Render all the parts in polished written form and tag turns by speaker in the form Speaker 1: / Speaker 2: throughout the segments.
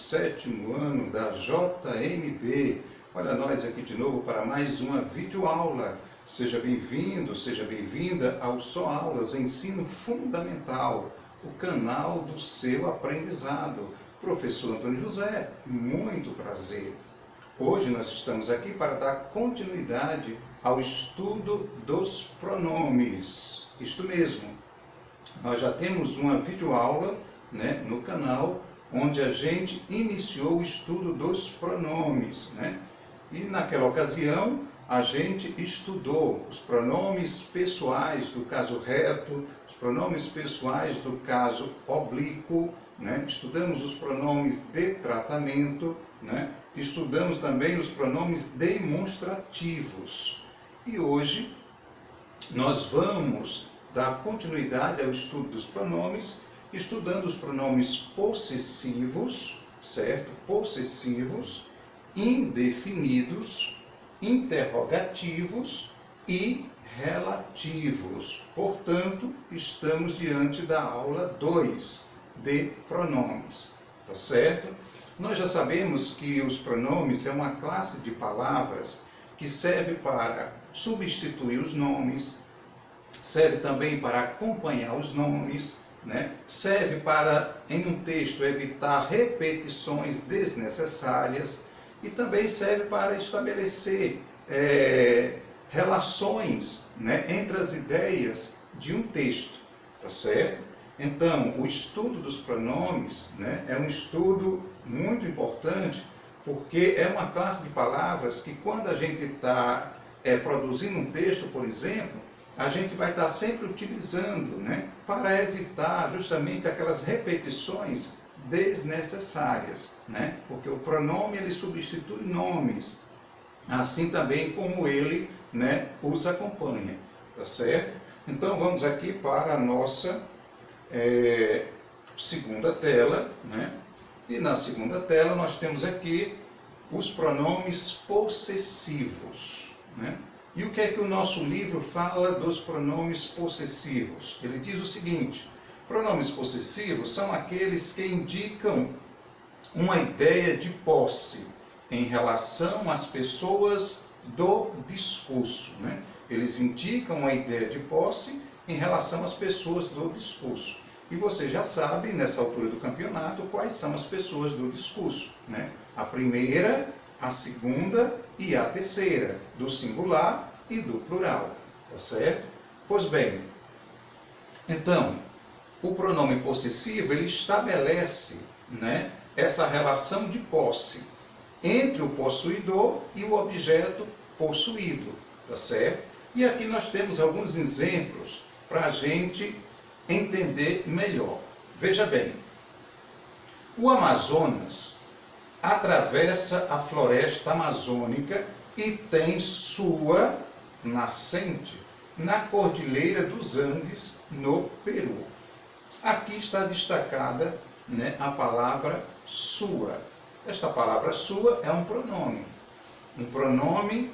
Speaker 1: 7º ano da JMB. Olha nós aqui de novo para mais uma videoaula. Seja bem-vindo, seja bem-vinda ao Só Aulas Ensino Fundamental, o canal do seu aprendizado. Professor Antônio José, muito prazer. Hoje nós estamos aqui para dar continuidade ao estudo dos pronomes. Isto mesmo, nós já temos uma videoaula, no canal, onde a gente iniciou o estudo dos pronomes, E naquela ocasião a gente estudou os pronomes pessoais do caso reto, os pronomes pessoais do caso oblíquo, Estudamos os pronomes de tratamento, Estudamos também os pronomes demonstrativos. E hoje nós vamos dar continuidade ao estudo dos pronomes, estudando os pronomes possessivos, certo? Possessivos, indefinidos, interrogativos e relativos. Portanto, estamos diante da aula 2 de pronomes, tá certo? Nós já sabemos que os pronomes é uma classe de palavras que serve para substituir os nomes, serve também para acompanhar os nomes, serve para, em um texto, evitar repetições desnecessárias e também serve para estabelecer relações, entre as ideias de um texto, tá certo? Então, o estudo dos pronomes, é um estudo muito importante, porque é uma classe de palavras que, quando a gente está produzindo um texto, por exemplo, a gente vai estar sempre utilizando, para evitar justamente aquelas repetições desnecessárias, porque o pronome ele substitui nomes, assim também como ele, os acompanha, tá certo? Então vamos aqui para a nossa segunda tela, E na segunda tela nós temos aqui os pronomes possessivos, E o que é que o nosso livro fala dos pronomes possessivos? Ele diz o seguinte: pronomes possessivos são aqueles que indicam uma ideia de posse em relação às pessoas do discurso, Eles indicam uma ideia de posse em relação às pessoas do discurso. E você já sabe, nessa altura do campeonato, quais são as pessoas do discurso, A primeira, a segunda e a terceira, do singular e do plural, tá certo? Pois bem, então, o pronome possessivo, ele estabelece, essa relação de posse entre o possuidor e o objeto possuído, tá certo? E aqui nós temos alguns exemplos para a gente entender melhor. Veja bem, o Amazonas atravessa a floresta amazônica e tem sua nascente na Cordilheira dos Andes, no Peru. Aqui está destacada, a palavra sua. Esta palavra sua é um pronome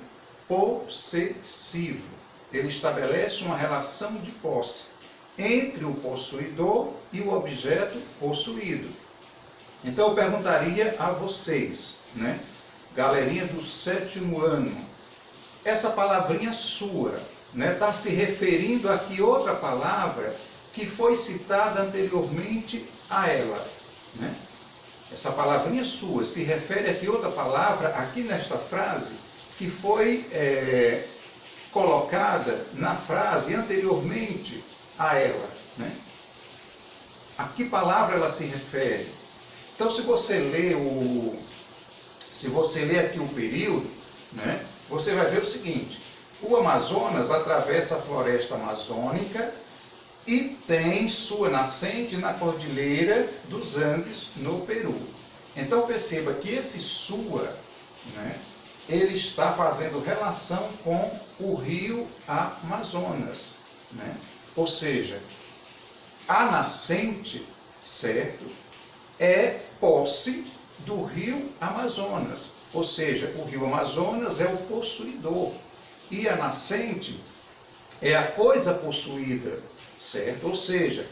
Speaker 1: possessivo. Ele estabelece uma relação de posse entre o possuidor e o objeto possuído. Então eu perguntaria a vocês, galerinha do 7º ano, essa palavrinha sua, está se referindo a que outra palavra que foi citada anteriormente a ela, Essa palavrinha sua se refere a que outra palavra aqui nesta frase que foi colocada na frase anteriormente a ela, A que palavra ela se refere? Então, se você ler aqui o período, você vai ver o seguinte: o Amazonas atravessa a floresta amazônica e tem sua nascente na Cordilheira dos Andes, no Peru. Então, perceba que esse sua, ele está fazendo relação com o rio Amazonas, Ou seja, a nascente, certo, é posse do rio Amazonas. Ou seja, o rio Amazonas é o possuidor e a nascente é a coisa possuída, certo? Ou seja,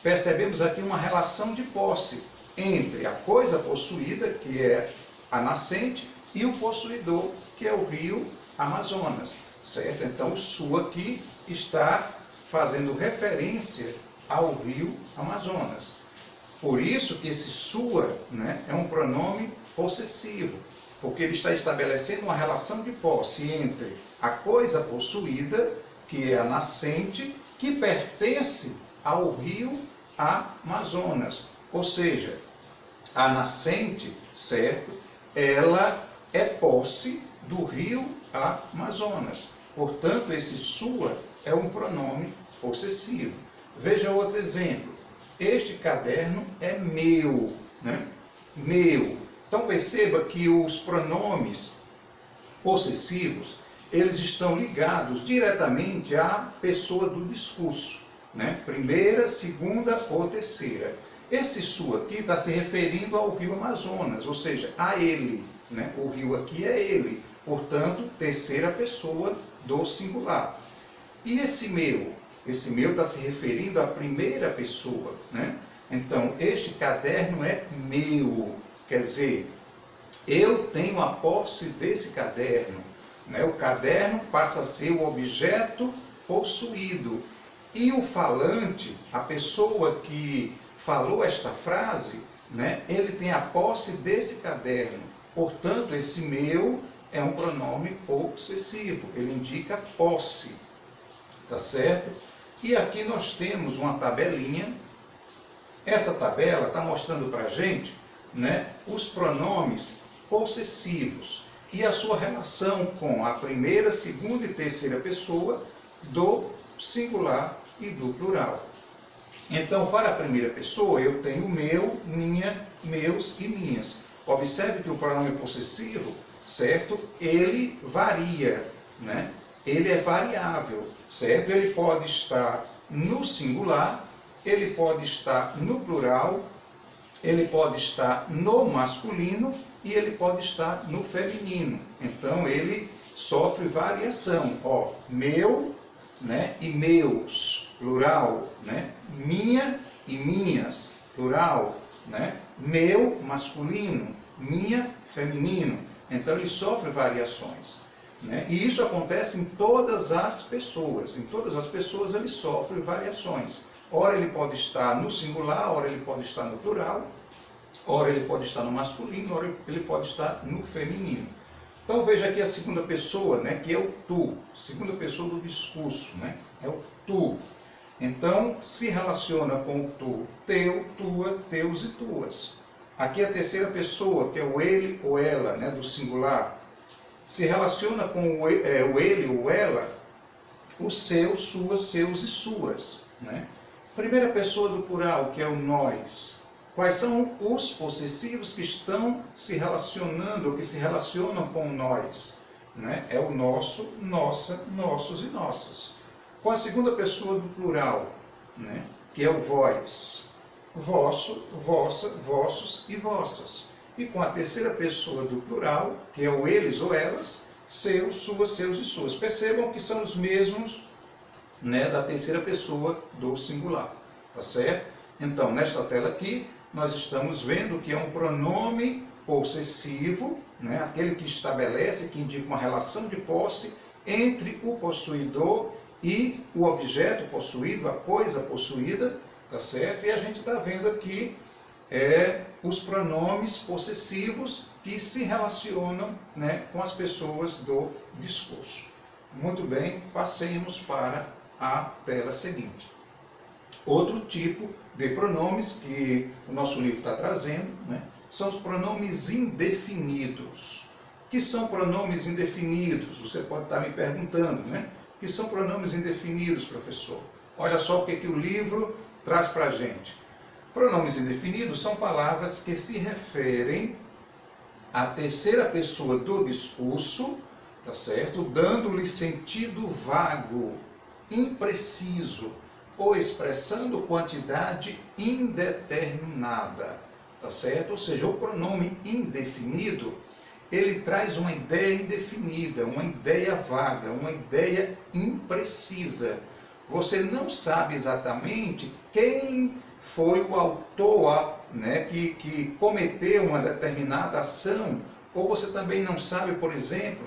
Speaker 1: percebemos aqui uma relação de posse entre a coisa possuída, que é a nascente, e o possuidor, que é o rio Amazonas, certo? Então, o su aqui está fazendo referência ao rio Amazonas. Por isso que esse sua, né, é um pronome possessivo, porque ele está estabelecendo uma relação de posse entre a coisa possuída, que é a nascente, que pertence ao rio Amazonas. Ou seja, a nascente, certo, ela é posse do rio Amazonas. Portanto, esse sua é um pronome possessivo. Veja outro exemplo. Este caderno é meu, né? Meu. Então perceba que os pronomes possessivos, eles estão ligados diretamente à pessoa do discurso, né? Primeira, segunda ou terceira. Esse su aqui está se referindo ao rio Amazonas, ou seja, a ele, né? O rio aqui é ele, portanto, terceira pessoa do singular. E esse meu? Esse meu está se referindo à primeira pessoa, né? Então, este caderno é meu, quer dizer, eu tenho a posse desse caderno, né? O caderno passa a ser o objeto possuído. E o falante, a pessoa que falou esta frase, né? Ele tem a posse desse caderno. Portanto, esse meu é um pronome possessivo, ele indica posse, tá certo? E aqui nós temos uma tabelinha. Essa tabela está mostrando para a gente, né, os pronomes possessivos e a sua relação com a primeira, segunda e terceira pessoa do singular e do plural. Então, para a primeira pessoa, eu tenho meu, minha, meus e minhas. Observe que o pronome possessivo, certo, ele varia, né? Ele é variável, certo? Ele pode estar no singular, ele pode estar no plural, ele pode estar no masculino e ele pode estar no feminino. Então, ele sofre variação. Ó, meu, né, e meus, plural, né? Minha e minhas, plural, né? Meu, masculino, minha, feminino. Então, ele sofre variações, né? E isso acontece em todas as pessoas. Em todas as pessoas ele sofre variações. Ora ele pode estar no singular, ora ele pode estar no plural, ora ele pode estar no masculino, ora ele pode estar no feminino. Então veja aqui a segunda pessoa, né, que é o tu, segunda pessoa do discurso, né, é o tu. Então se relaciona com o tu, teu, tua, teus e tuas. Aqui a terceira pessoa, que é o ele ou ela, né, do singular, se relaciona com o ele ou ela, o seu, suas, seus e suas, né? Primeira pessoa do plural, que é o nós. Quais são os possessivos que estão se relacionando, ou que se relacionam com o nós? Né? É o nosso, nossa, nossos e nossas. Com a segunda pessoa do plural, né? Que é o vós. Vosso, vossa, vossos e vossas. E com a terceira pessoa do plural, que é o eles ou elas, seus, suas, seus e suas. Percebam que são os mesmos, né, da terceira pessoa do singular, tá certo? Então, nesta tela aqui, nós estamos vendo que é um pronome possessivo, né, aquele que estabelece, que indica uma relação de posse entre o possuidor e o objeto possuído, a coisa possuída, tá certo? E a gente está vendo aqui os pronomes possessivos que se relacionam, né, com as pessoas do discurso. Muito bem, passemos para a tela seguinte. Outro tipo de pronomes que o nosso livro está trazendo, né, são os pronomes indefinidos. O que são pronomes indefinidos? Você pode estar me perguntando, né? O que são pronomes indefinidos, professor? Olha só o que o livro traz para a gente. Pronomes indefinidos são palavras que se referem à terceira pessoa do discurso, tá certo? Dando-lhe sentido vago, impreciso, ou expressando quantidade indeterminada, tá certo? Ou seja, o pronome indefinido, ele traz uma ideia indefinida, uma ideia vaga, uma ideia imprecisa. Você não sabe exatamente quem foi o autor né, que cometeu uma determinada ação, ou você também não sabe, por exemplo,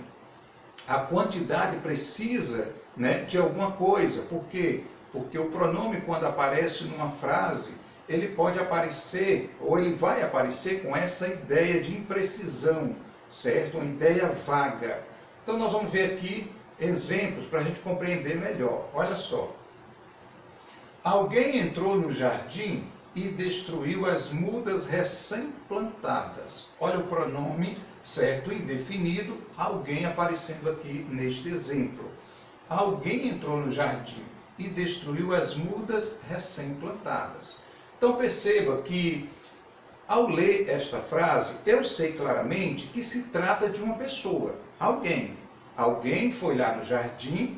Speaker 1: a quantidade precisa, né, de alguma coisa. Por quê? Porque o pronome, quando aparece numa frase, ele pode aparecer, ou ele vai aparecer com essa ideia de imprecisão, certo? Uma ideia vaga. Então nós vamos ver aqui exemplos para a gente compreender melhor. Olha só. Alguém entrou no jardim e destruiu as mudas recém-plantadas. Olha o pronome, certo, indefinido, alguém aparecendo aqui neste exemplo. Alguém entrou no jardim e destruiu as mudas recém-plantadas. Então perceba que, ao ler esta frase, eu sei claramente que se trata de uma pessoa, alguém. Alguém foi lá no jardim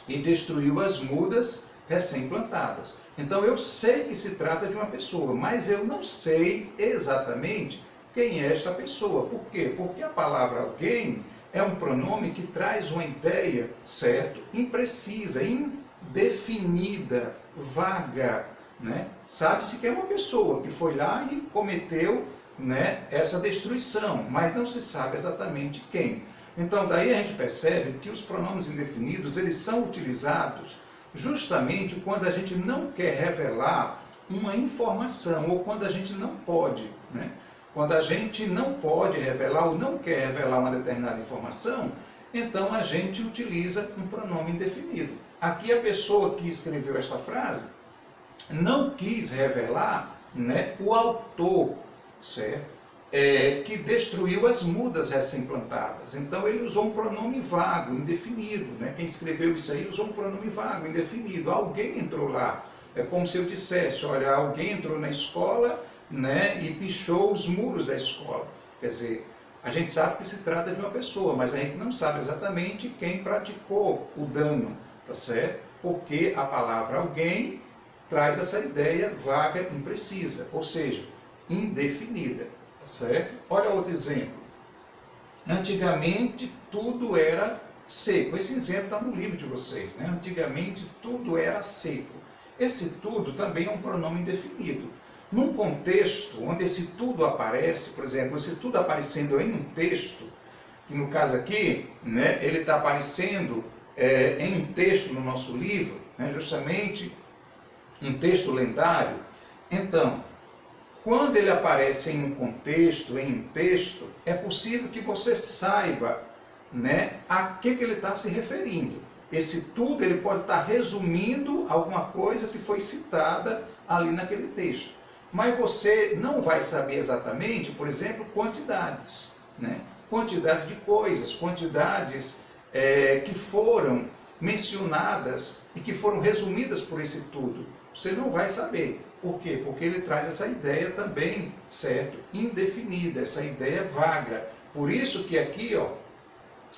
Speaker 1: e destruiu as mudas recém-plantadas. Então eu sei que se trata de uma pessoa, mas eu não sei exatamente quem é esta pessoa. Por quê? Porque a palavra alguém é um pronome que traz uma ideia, certo? Imprecisa, indefinida, vaga, né? Sabe-se que é uma pessoa que foi lá e cometeu, né, essa destruição, mas não se sabe exatamente quem. Então daí a gente percebe que os pronomes indefinidos, eles são utilizados justamente quando a gente não quer revelar uma informação, ou quando a gente não pode, né? Quando a gente não pode revelar ou não quer revelar uma determinada informação, então a gente utiliza um pronome indefinido. Aqui a pessoa que escreveu esta frase não quis revelar, né, o autor, certo? Que destruiu as mudas recém-plantadas. Então ele usou um pronome vago, indefinido, né? Quem escreveu isso aí usou um pronome vago, indefinido. Alguém entrou lá. É como se eu dissesse, olha, alguém entrou na escola, né, e pichou os muros da escola. Quer dizer, a gente sabe que se trata de uma pessoa, mas a gente não sabe exatamente quem praticou o dano, tá certo? Porque a palavra alguém traz essa ideia vaga, imprecisa, ou seja, indefinida, tá certo? Olha outro exemplo. Antigamente tudo era seco. Esse exemplo está no livro de vocês, né? Antigamente tudo era seco. Esse tudo também é um pronome indefinido. Num contexto onde esse tudo aparece, por exemplo, esse tudo aparecendo em um texto, que no caso aqui, né, ele está aparecendo em um texto no nosso livro, né, justamente um texto lendário. Então, quando ele aparece em um contexto, em um texto, é possível que você saiba, né, a que ele está se referindo. Esse tudo ele pode estar resumindo alguma coisa que foi citada ali naquele texto. Mas você não vai saber exatamente, por exemplo, quantidades, né? Quantidade de coisas, quantidades que foram mencionadas e que foram resumidas por esse tudo. Você não vai saber. Por quê? Porque ele traz essa ideia também, certo? Indefinida, essa ideia vaga. Por isso que aqui, ó,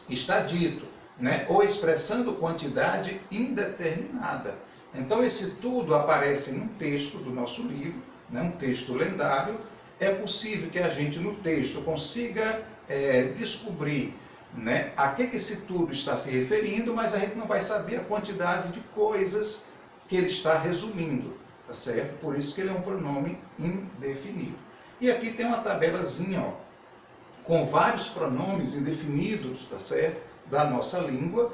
Speaker 1: está dito, né? Ou expressando quantidade indeterminada. Então esse tudo aparece num texto do nosso livro, né, um texto lendário. É possível que a gente no texto consiga descobrir, né, a que esse tudo está se referindo, mas a gente não vai saber a quantidade de coisas que ele está resumindo, tá certo? Por isso que ele é um pronome indefinido. E aqui tem uma tabelazinha, ó, com vários pronomes indefinidos, tá certo? Da nossa língua.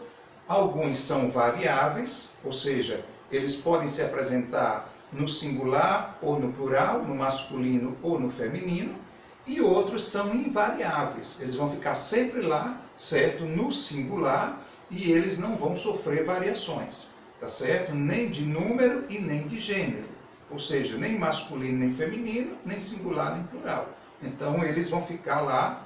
Speaker 1: Alguns são variáveis, ou seja, eles podem se apresentar no singular ou no plural, no masculino ou no feminino, e outros são invariáveis. Eles vão ficar sempre lá, certo? No singular, e eles não vão sofrer variações, tá certo? Nem de número e nem de gênero. Ou seja, nem masculino nem feminino, nem singular nem plural. Então eles vão ficar lá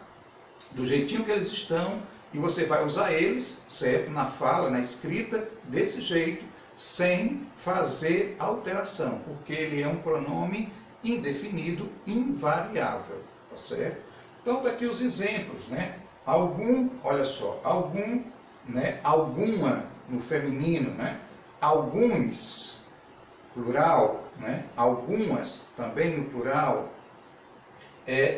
Speaker 1: do jeitinho que eles estão, e você vai usar eles, certo? Na fala, na escrita, desse jeito, sem fazer alteração, porque ele é um pronome indefinido, invariável, tá certo? Então tá aqui os exemplos, né? Algum, olha só, algum, né? Alguma no feminino, né? Alguns, plural, né? Algumas também no plural.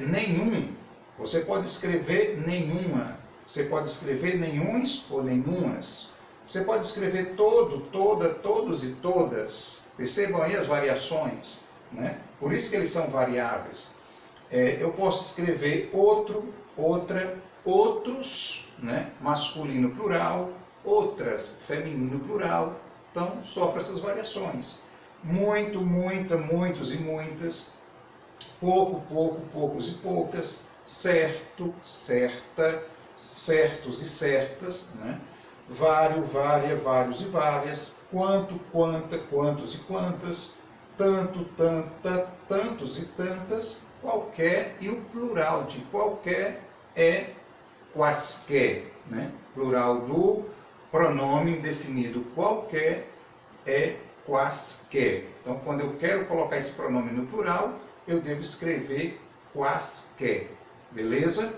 Speaker 1: Nenhum, você pode escrever nenhuma, você pode escrever nenhuns ou nenhumas. Você pode escrever todo, toda, todos e todas. Percebam aí as variações, né? Por isso que eles são variáveis. Eu posso escrever outro, outra, outros, né? Masculino plural, outras, feminino plural. Então, sofre essas variações. Muito, muita, muitos e muitas. Pouco, pouco, poucos e poucas. Certo, certa, certos e certas, né? Vário, vária, vários e várias. Quanto, quanta, quantos e quantas. Tanto, tanta, tantos e tantas. Qualquer, e o plural de qualquer é quaisquer, né? Plural do pronome indefinido qualquer é quaisquer. Então, quando eu quero colocar esse pronome no plural, eu devo escrever quaisquer, beleza?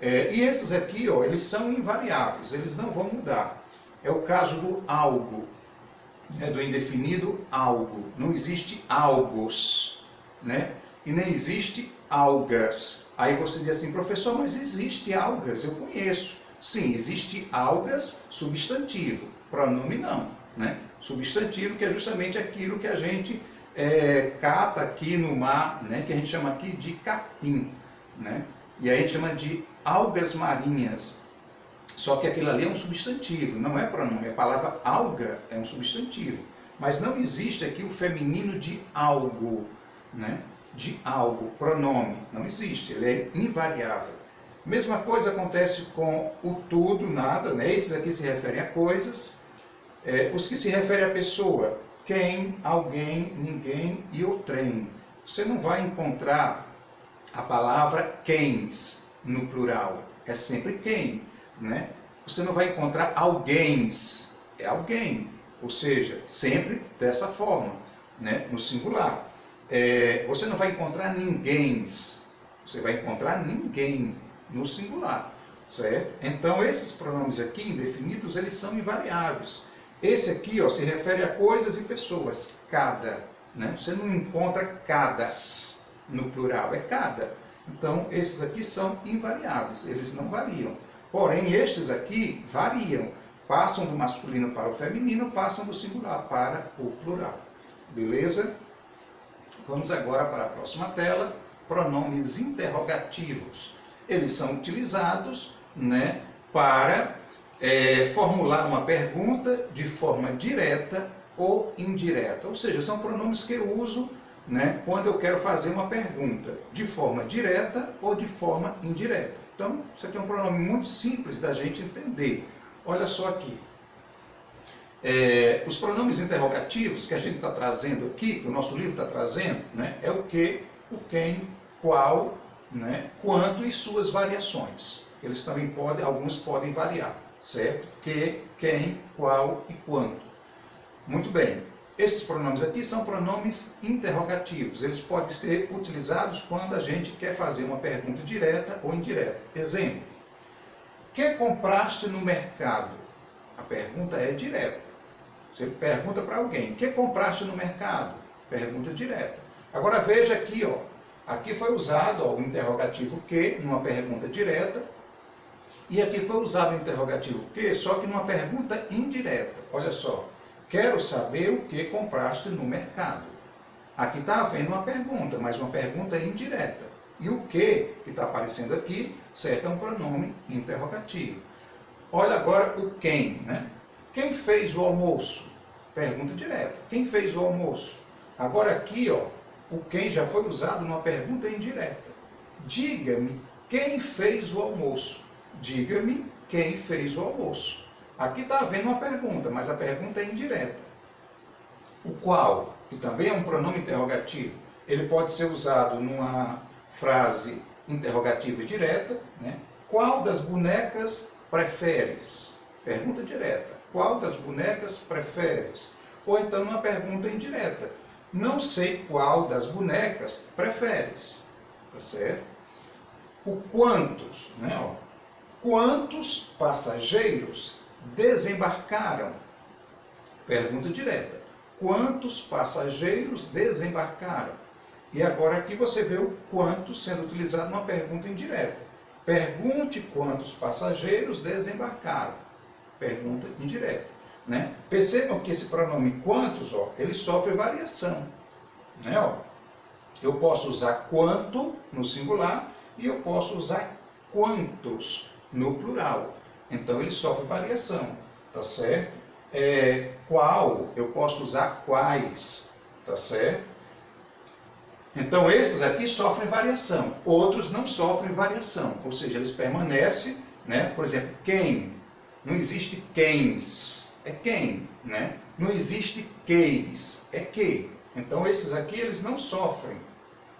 Speaker 1: E esses aqui, ó, eles são invariáveis, eles não vão mudar. É o caso do algo, do indefinido algo. Não existe algos, né? E nem existe algas. Aí você diz assim, professor, mas existe algas, eu conheço. Sim, existe algas, substantivo, pronome não, né? Substantivo, que é justamente aquilo que a gente cata aqui no mar, né? Que a gente chama aqui de capim, né? E aí a gente chama de algas marinhas. Só que aquilo ali é um substantivo, não é pronome. A palavra alga é um substantivo. Mas não existe aqui o feminino de algo, né? De algo, pronome. Não existe, ele é invariável. Mesma coisa acontece com o tudo, nada, né? Esses aqui se referem a coisas. Os que se referem a pessoa, quem, alguém, ninguém e outrem. Você não vai encontrar a palavra quens no plural, é sempre quem, né? Você não vai encontrar alguéms, é alguém, ou seja, sempre dessa forma, né? No singular. Você não vai encontrar ninguéms, você vai encontrar ninguém no singular, certo? Então esses pronomes aqui indefinidos, eles são invariáveis. Esse aqui, ó, se refere a coisas e pessoas, cada, né? Você não encontra cadas no plural, é cada. Então esses aqui são invariáveis, eles não variam. Porém estes aqui variam, passam do masculino para o feminino, passam do singular para o plural. Beleza? Vamos agora para a próxima tela, pronomes interrogativos. Eles são utilizados, né, para formular uma pergunta de forma direta ou indireta. Ou seja, são pronomes que eu uso, né, quando eu quero fazer uma pergunta de forma direta ou de forma indireta. Então, isso aqui é um pronome muito simples da gente entender. Olha só aqui. Os pronomes interrogativos que a gente está trazendo aqui, que o nosso livro está trazendo, né, é o que, o quem, qual, né, quanto e suas variações. Eles também podem, alguns podem variar, certo? Que, quem, qual e quanto. Muito bem. Esses pronomes aqui são pronomes interrogativos. Eles podem ser utilizados quando a gente quer fazer uma pergunta direta ou indireta. Exemplo. Que compraste no mercado? A pergunta é direta. Você pergunta para alguém, o que compraste no mercado? Pergunta direta. Agora veja aqui, ó. Aqui foi usado o interrogativo que numa pergunta direta. E aqui foi usado o interrogativo que, só que numa pergunta indireta. Olha só. Quero saber o que compraste no mercado. Aqui está havendo uma pergunta, mas uma pergunta indireta. E o que está aparecendo aqui, certo, é um pronome interrogativo. Olha agora o quem, né? Quem fez o almoço? Pergunta direta. Quem fez o almoço? Agora aqui, ó, o quem já foi usado numa pergunta indireta. Diga-me quem fez o almoço. Diga-me quem fez o almoço. Aqui está havendo uma pergunta, mas a pergunta é indireta. O qual, que também é um pronome interrogativo, ele pode ser usado numa frase interrogativa direta, né? Qual das bonecas preferes? Pergunta direta. Qual das bonecas preferes? Ou então uma pergunta indireta. Não sei qual das bonecas preferes. Tá certo? O quantos, né? Ó, quantos passageiros desembarcaram? Pergunta direta. Quantos passageiros desembarcaram? E agora aqui você vê o quantos sendo utilizado numa pergunta indireta. Pergunte quantos passageiros desembarcaram. Pergunta indireta, né? Percebam que esse pronome quantos, ó, ele sofre variação, né? Ó, Eu posso usar quanto no singular e eu posso usar quantos no plural. Então ele sofre variação, tá certo? Qual, eu posso usar quais, tá certo? Então esses aqui sofrem variação, outros não sofrem variação, ou seja, eles permanecem, né? Por exemplo, quem, não existe quens, é quem, né? Não existe queis, é que. Então esses aqui eles não sofrem,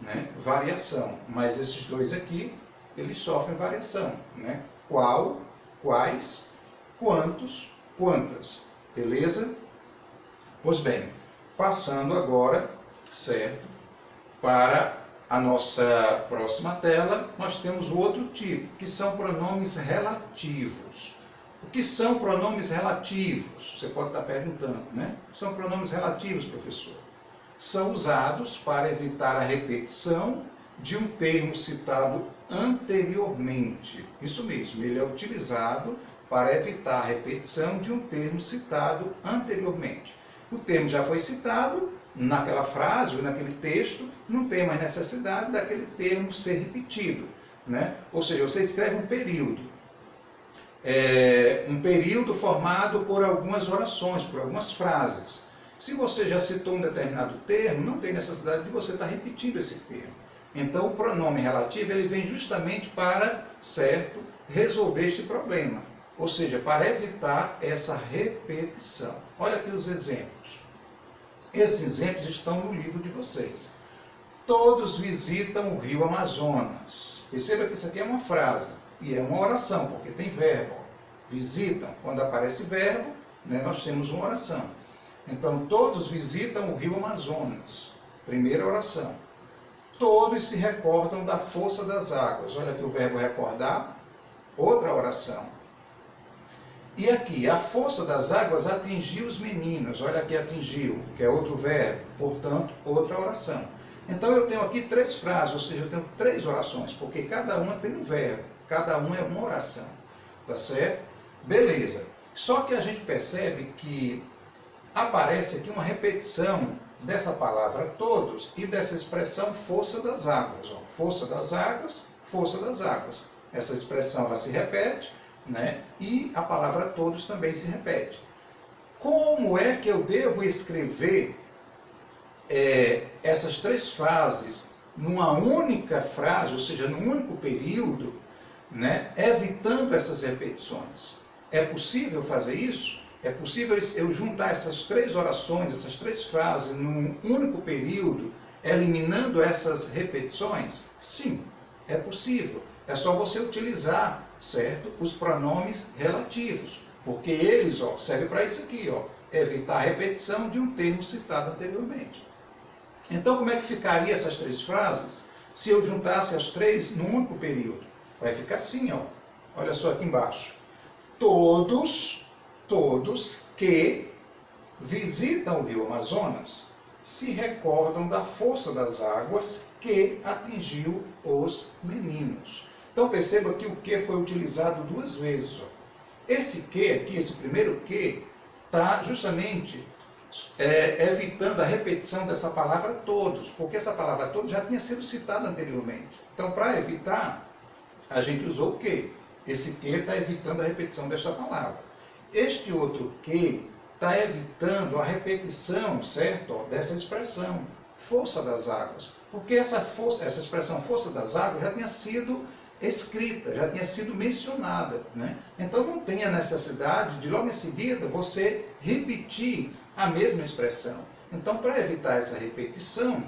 Speaker 1: né, variação, mas esses dois aqui eles sofrem variação, né? Qual, quais, quantos, quantas, beleza? Pois bem, passando agora, certo, para a nossa próxima tela, nós temos o outro tipo, que são pronomes relativos. O que são pronomes relativos? Você pode estar perguntando, né? São pronomes relativos, professor. São usados para evitar a repetição de um termo citado anteriormente. Isso mesmo, ele é utilizado para evitar a repetição de um termo citado anteriormente. O termo já foi citado naquela frase ou naquele texto, não tem mais necessidade daquele termo ser repetido, né? Ou seja, você escreve um período. Um período formado por algumas orações, por algumas frases. Se você já citou um determinado termo, não tem necessidade de você estar repetindo esse termo. Então, o pronome relativo ele vem justamente para, certo, resolver este problema. Ou seja, para evitar essa repetição. Olha aqui os exemplos. Esses exemplos estão no livro de vocês. Todos visitam o rio Amazonas. Perceba que isso aqui é uma frase e é uma oração, porque tem verbo. Visitam, quando aparece verbo, né, nós temos uma oração. Então, todos visitam o rio Amazonas. Primeira oração. Todos se recordam da força das águas. Olha aqui o verbo recordar. Outra oração. E aqui, a força das águas atingiu os meninos. Olha aqui, atingiu, que é outro verbo. Portanto, outra oração. Então, eu tenho aqui 3 frases, ou seja, eu tenho 3 orações, porque cada uma tem um verbo. Cada uma é uma oração. Tá certo? Beleza. Só que a gente percebe que aparece aqui uma repetição dessa palavra todos e dessa expressão força das águas. Ó. Força das águas, força das águas. Essa expressão ela se repete, né? E a palavra todos também se repete. Como é que eu devo escrever essas 3 frases numa única frase, ou seja, num único período, né? Evitando essas repetições? É possível fazer isso? É possível eu juntar essas 3 orações, essas 3 frases num único período, eliminando essas repetições? Sim, é possível. É só você utilizar, certo, os pronomes relativos, porque eles servem para isso aqui, evitar a repetição de um termo citado anteriormente. Então, como é que ficaria essas 3 frases se eu juntasse as 3 num único período? Vai ficar assim, olha só aqui embaixo. Todos que visitam o rio Amazonas se recordam da força das águas que atingiu os meninos. Então perceba que o que foi utilizado 2 vezes. Esse que aqui, esse primeiro que, está justamente evitando a repetição dessa palavra todos, porque essa palavra todos já tinha sido citada anteriormente. Então, para evitar, a gente usou o que? Esse que está evitando a repetição desta palavra. Este outro que está evitando a repetição, certo? Dessa expressão, força das águas. Porque essa expressão força das águas já tinha sido escrita, já tinha sido mencionada, né? Então não tem a necessidade de logo em seguida você repetir a mesma expressão. Então, para evitar essa repetição,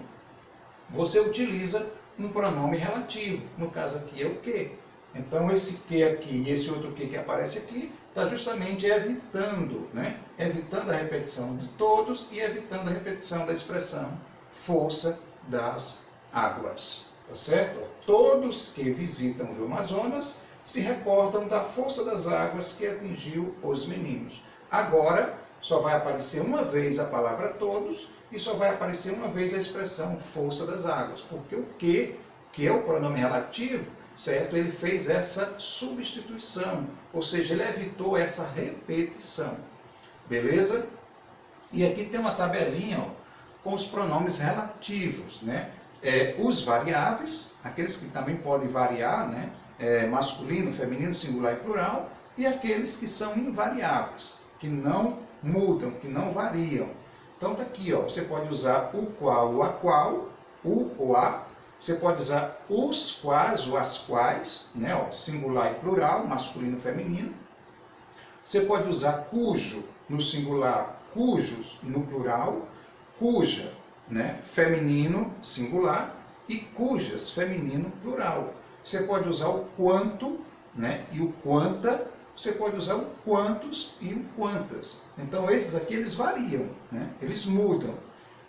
Speaker 1: você utiliza um pronome relativo. No caso aqui é o que. Então esse que aqui e esse outro que aparece aqui está justamente evitando, né? Evitando a repetição de todos e evitando a repetição da expressão força das águas. Tá certo? Todos que visitam o rio Amazonas se recordam da força das águas que atingiu os meninos. Agora, só vai aparecer uma vez a palavra todos e só vai aparecer uma vez a expressão força das águas. Porque o que é o pronome relativo, certo? Ele fez essa substituição, ou seja, ele evitou essa repetição. Beleza? E aqui tem uma tabelinha com os pronomes relativos, né? os variáveis, aqueles que também podem variar, né? Masculino, feminino, singular e plural, e aqueles que são invariáveis, que não mudam, que não variam. Então está aqui, ó, você pode usar o qual, o a qual, o ou a. Você pode usar os quais ou as quais, né, ó, singular e plural, masculino e feminino. Você pode usar cujo no singular, cujos no plural, cuja, né, feminino, singular, e cujas, feminino, plural. Você pode usar o quanto, né, e o quanta. Você pode usar o quantos e o quantas. Então esses aqui eles variam, né, eles mudam.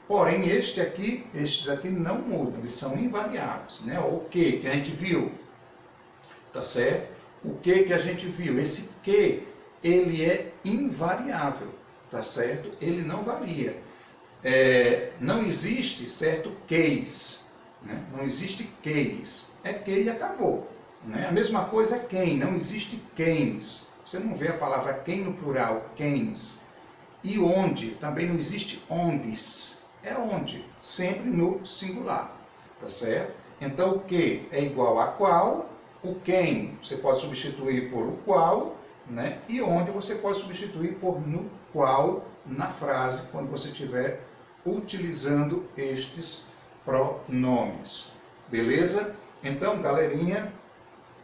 Speaker 1: Porém, estes aqui não mudam, eles são invariáveis, né? O que a gente viu, tá certo? O que a gente viu? Esse que, ele é invariável, tá certo? Ele não varia. Não existe, certo, case, né? Não existe case. É que e acabou, né? A mesma coisa é quem, não existe quens. Você não vê a palavra quem no plural, quens. E onde, também não existe ondes. É onde, sempre no singular, tá certo? Então o que é igual a qual, o quem você pode substituir por o qual, né? E onde você pode substituir por no qual na frase, quando você estiver utilizando estes pronomes. Beleza? Então, galerinha,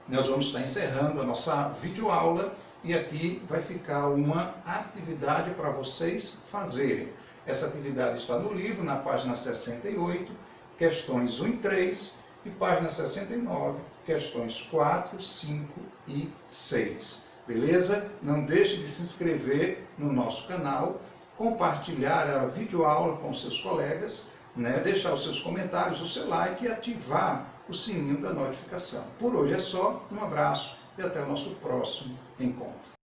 Speaker 1: nós vamos estar encerrando a nossa videoaula e aqui vai ficar uma atividade para vocês fazerem. Essa atividade está no livro, na página 68, questões 1 e 3, e página 69, questões 4, 5 e 6. Beleza? Não deixe de se inscrever no nosso canal, compartilhar a videoaula com seus colegas, né? Deixar os seus comentários, o seu like e ativar o sininho da notificação. Por hoje é só, um abraço e até o nosso próximo encontro.